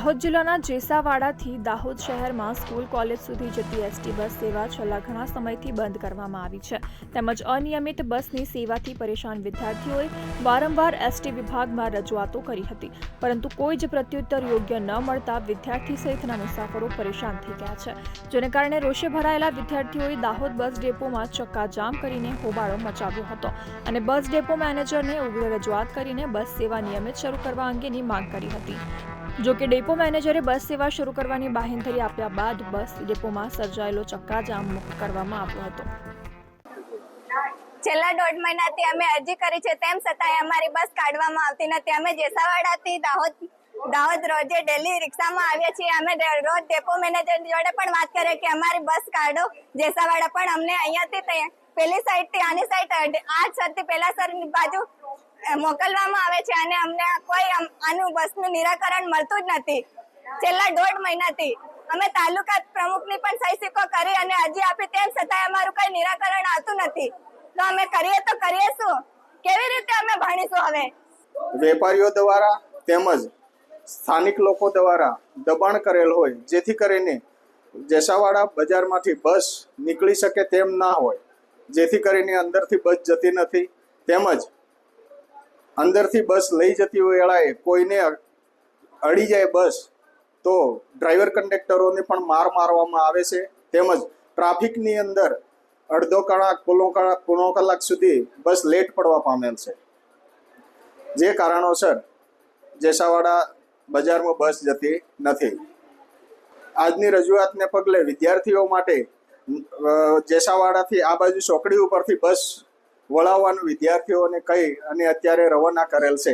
દાહોદ જિલ્લાના જેસાવાડાથી દાહોદ શહેરમાં school college સુધી જતી એસટી બસ સેવા છેલ્લા ઘણા સમયથી બંધ કરવામાં આવી છે તેમજ અનિયમિત બસની સેવાથી પરેશાન વિદ્યાર્થીઓએ વારંવાર એસટી વિભાગમાં રજૂઆતો કરી હતી પરંતુ કોઈ જ પ્રત્યુત્તર યોગ્ય ન મળતા વિદ્યાર્થી સહિતના મુસાફરો પરેશાન થઈ ગયા છે જેને કારણે રોષે ભરાયેલા વિદ્યાર્થીઓએ દાહોદ બસ ડેપોમાં ચક્કાજામ કરીને હોબાળો મચાવ્યો હતો અને બસ ડેપો મેનેજરને ઉગ્ર રજૂઆત કરીને બસ સેવા નિયમિત શરૂ કરવા અંગેની માંગ કરી હતી। જો કે ડેપો મેનેજરે બસ સેવા શરૂ કરવાની બાહેંધરી આપ્યા બાદ બસ ડેપોમાં સર્જાયેલો ચક્કાજામ મુક્ત કરવામાં આવ્યો હતો। છેલ્લા 1.5 મહિનાથી અમે અરજી કરી છે તેમ છતાંય અમારી બસ કાઢવામાં આવતી નથી। અમે જેસાવાડાથી દાહોદ રોજે ડેલી રિક્ષામાં આવીએ છીએ। અમે રોજ ડેપો મેનેજર જોડે પણ વાત કરીએ કે અમારી બસ કાઢો જેસાવાડા, પણ અમને અહીંયાથી પેલી સાઈડથી આની સાઈડ આ સરથી પેલા સરની બાજુ મોકલવામાં આવે છે અને અમને કોઈ આનું બસનું નિરાકરણ મળતું જ નથી। છેલ્લા 1.5 મહિનાથી અમે તાલુકા પ્રમુખની પણ સહી સિક્કો કરી અને અરજી આપી તેમ છતાંય અમારું કોઈ નિરાકરણ આવતું નથી। તો અમે કરીએ તો કરીએ શું? કેવી રીતે અમે ભણીશું? હવે વેપારીઓ દ્વારા તેમજ સ્થાનિક લોકો દ્વારા દબાણ કરેલ હોય જેથી કરીને જેસાવાડા બજારમાંથી બસ નીકળી શકે તેમ ના હોય, જેથી કરીને અંદરથી બસ જતી નથી તેમજ અંદરથી બસ લઈ જતી વેળાએ કોઈને અડી જાય બસ તો ડ્રાઈવર કંડક્ટરોને પણ મારવામાં આવે છે તેમજ ટ્રાફિકની અંદર અડધો કલાક પોણો કલાક સુધી બસ લેટ પડવા પામેલ છે, જે કારણોસર જેસાવાડા બજારમાં બસ જતી નથી। આજની રજૂઆતને પગલે વિદ્યાર્થીઓ માટે જેસાવાડાથી આ બાજુ ચોકડી ઉપરથી બસ વળાવવાનું વિદ્યાર્થીઓને કહી અને અત્યારે રવાના કરેલ છે।